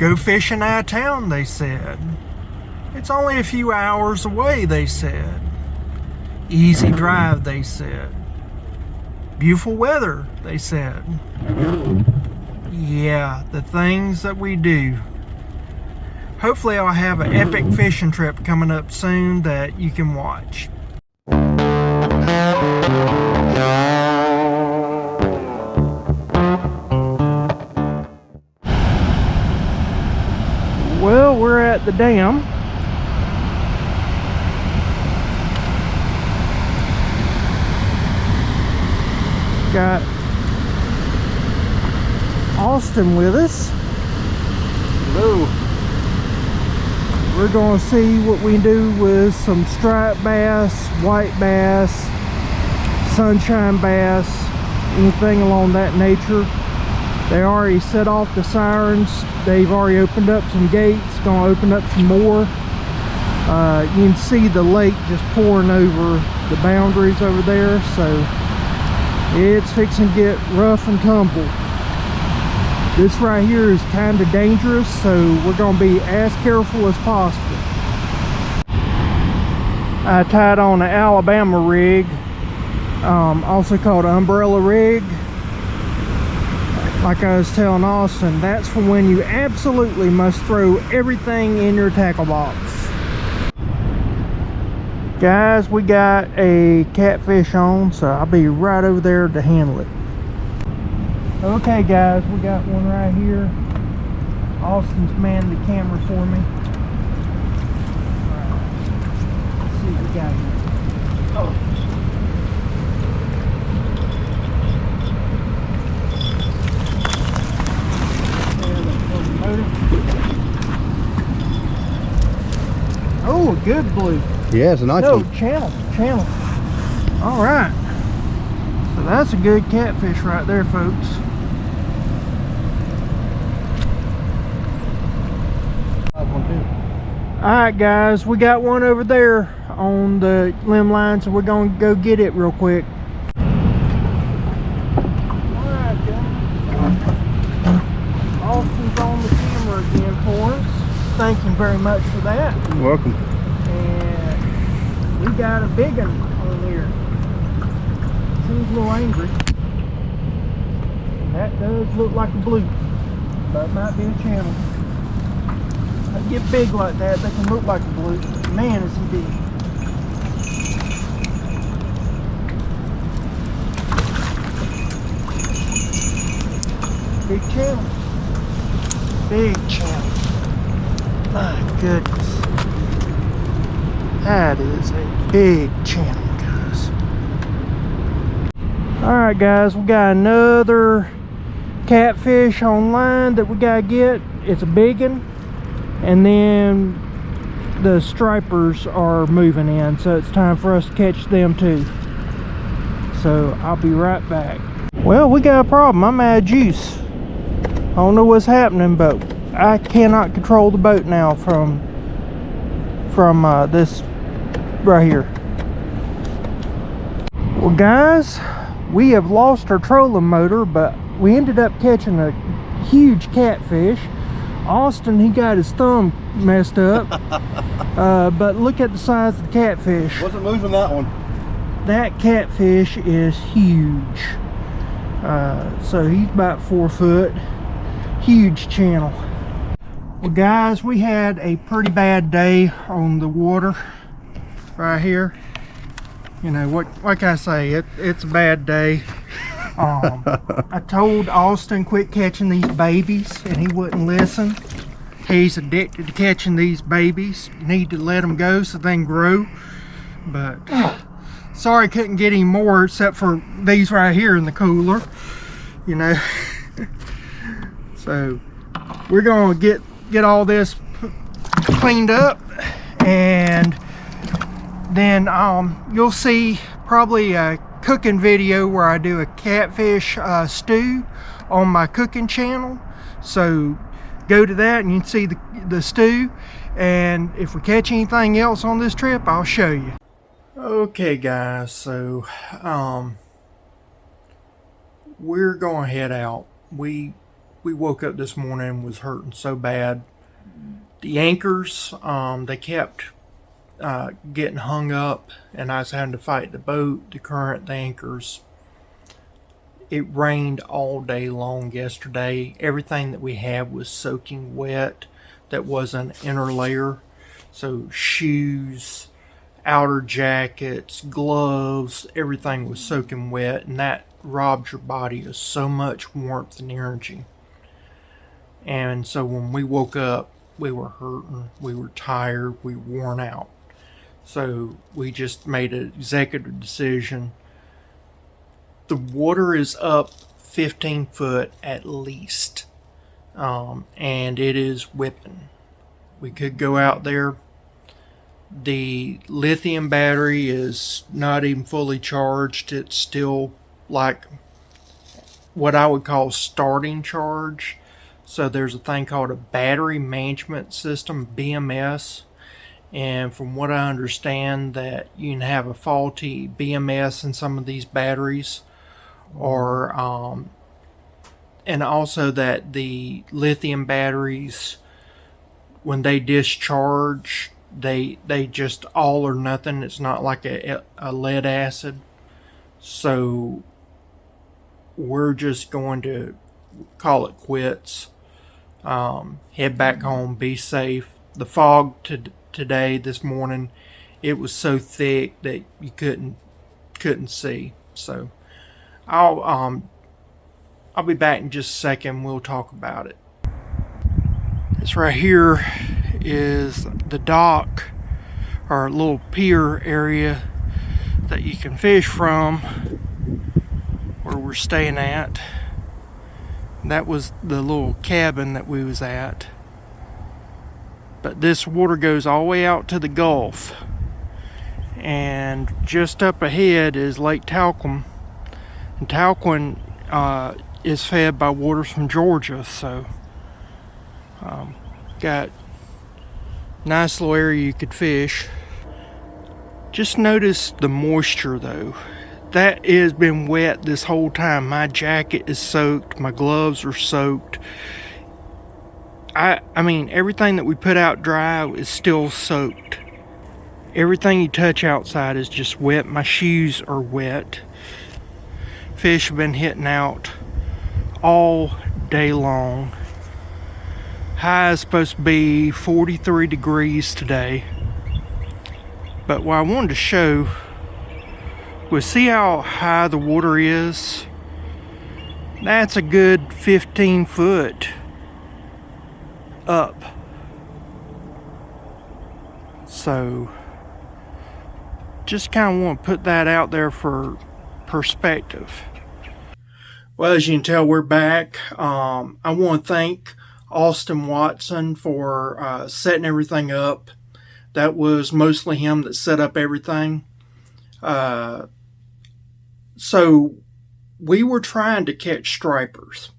Go fishing out of town, they said. It's only a few hours away, they said. Easy drive, they said. Beautiful weather, they said. Yeah, the things that we do. Hopefully I'll have an epic fishing trip coming up soon that you can watch. Well, we're at the dam. Got Austin with us. Hello. We're going to see what we do with some striped bass, white bass, sunshine bass, anything along that nature. They already set off the sirens. They've already opened up some gates, going to open up some more. You can see the lake just pouring over the boundaries over there, so it's fixing to get rough and tumble. This right here is kind of dangerous, so we're going to be as careful as possible. I tied on an Alabama rig, also called an umbrella rig. Like I was telling Austin, that's for when you absolutely must throw everything in your tackle box. Guys, we got a catfish on, so I'll be right over there to handle it. Okay guys, we got one right here. Austin's manned the camera for me. Alright, let's see what we got here. Oh. Oh, a good blue. Yeah, it's a nice one. Channel. All right. So that's a good catfish right there, folks. Alright guys, we got one over there on the limb line, so we're going to go get it real quick. Alright guys, Austin's on the camera again for us. Thank him very much for that. You're welcome. And we got a big one on here. Seems a little angry. That does look like a blue, but it might be a channel. They get big like that, they can look like a blue. Man, is he big. Big channel. Big channel. My goodness. That is a big channel, guys. Alright guys, we got another catfish on line that we gotta get. It's a big one. And then the stripers are moving in, so it's time for us to catch them too. So I'll be right back. Well, we got a problem. I'm out of juice. I don't know what's happening, but I cannot control the boat now from this right here. Well guys, we have lost our trolling motor, but we ended up catching a huge catfish. Austin, he got his thumb messed up. But look at the size of the catfish. Wasn't moving that one. That catfish is huge. So he's about 4 foot. Huge channel. Well guys, we had a pretty bad day on the water right here. You know, what can I say? It's a bad day. I told Austin quit catching these babies and he wouldn't listen. He's addicted to catching these babies. You need to let them go so they can grow. But sorry, couldn't get any more except for these right here in the cooler, you know. So we're gonna get all this cleaned up, and then you'll see probably a cooking video where I do a catfish stew on my cooking channel. So go to that and you can see the stew, and if we catch anything else on this trip, I'll show you. Okay guys, so we're gonna head out. We We woke up this morning and was hurting so bad. The anchors, they kept getting hung up, and I was having to fight the boat, the current, the anchors. It rained all day long yesterday. Everything that we had was soaking wet. That was an inner layer. So shoes, outer jackets, gloves, everything was soaking wet, and that robs your body of so much warmth and energy. And so when we woke up, we were hurting, we were tired, we were worn out. So we just made an executive decision. The water is up 15 foot at least, and it is whipping. We could go out there. The lithium battery is not even fully charged. It's still like what I would call starting charge. So there's a thing called a battery management system, BMS. And from what I understand, that you can have a faulty BMS in some of these batteries, or and also that the lithium batteries, when they discharge, they just all or nothing. It's not like a lead acid. So we're just going to call it quits. Head back home, be safe. The fog today, this morning, it was so thick that you couldn't see. So I'll be back in just a second. We'll talk about it. This right here is the dock, or a little pier area that you can fish from, where we're staying at. That was the little cabin that we was at. But this water goes all the way out to the Gulf, and just up ahead is Lake Talcum, and Talcum is fed by water from Georgia. So got nice little area you could fish. Just notice the moisture though. That has been wet this whole time. My jacket is soaked, my gloves are soaked. I mean, everything that we put out dry is still soaked. Everything you touch outside is just wet. My shoes are wet. Fish have been hitting out all day long. High is supposed to be 43 degrees today. But what I wanted to show was, see how high the water is? That's a good 15 foot up. So just kind of want to put that out there for perspective. Well, as you can tell, we're back. I want to thank Austin Watson for setting everything up. That was mostly him that set up everything. So we were trying to catch stripers.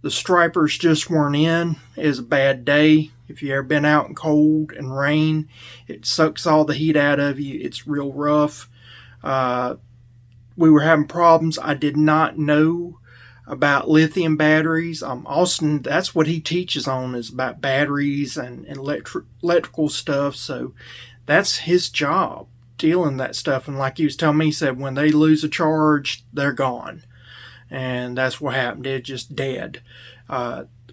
The stripers just weren't in. It was a bad day. If you ever been out in cold and rain, it sucks all the heat out of you. It's real rough. We were having problems. I did not know about lithium batteries. Austin, that's what he teaches on, is about batteries and electrical stuff. So that's his job, dealing that stuff. And like he was telling me, he said when they lose a charge, they're gone. And that's what happened. It just dead.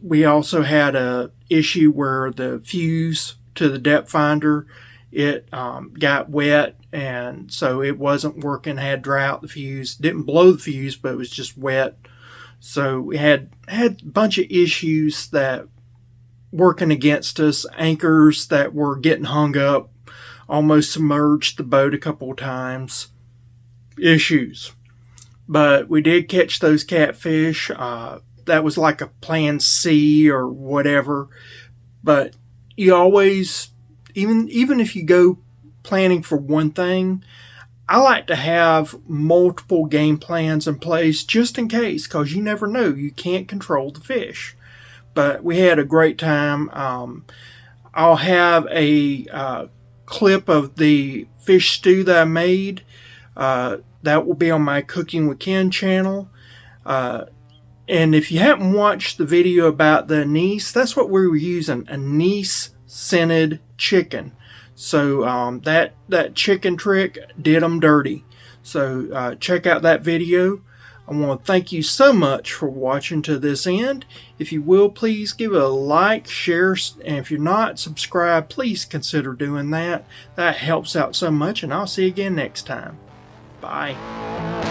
We also had a issue where the fuse to the depth finder, it got wet, and so it wasn't working. Had to dry out the fuse. Didn't blow the fuse, but it was just wet. So we had a bunch of issues that working against us. Anchors that were getting hung up, almost submerged the boat a couple of times. Issues. But we did catch those catfish. That was like a plan C or whatever. But you always, even if you go planning for one thing, I like to have multiple game plans in place just in case, because you never know. You can't control the fish. But we had a great time. I'll have a clip of the fish stew that I made. That will be on my Cooking with Ken channel. And if you haven't watched the video about the anise, that's what we were using, anise scented chicken. So that chicken trick did them dirty. So check out that video. I want to thank you so much for watching to this end. If you will, please give it a like, share, and if you're not subscribed, please consider doing that. That helps out so much, and I'll see you again next time. Bye.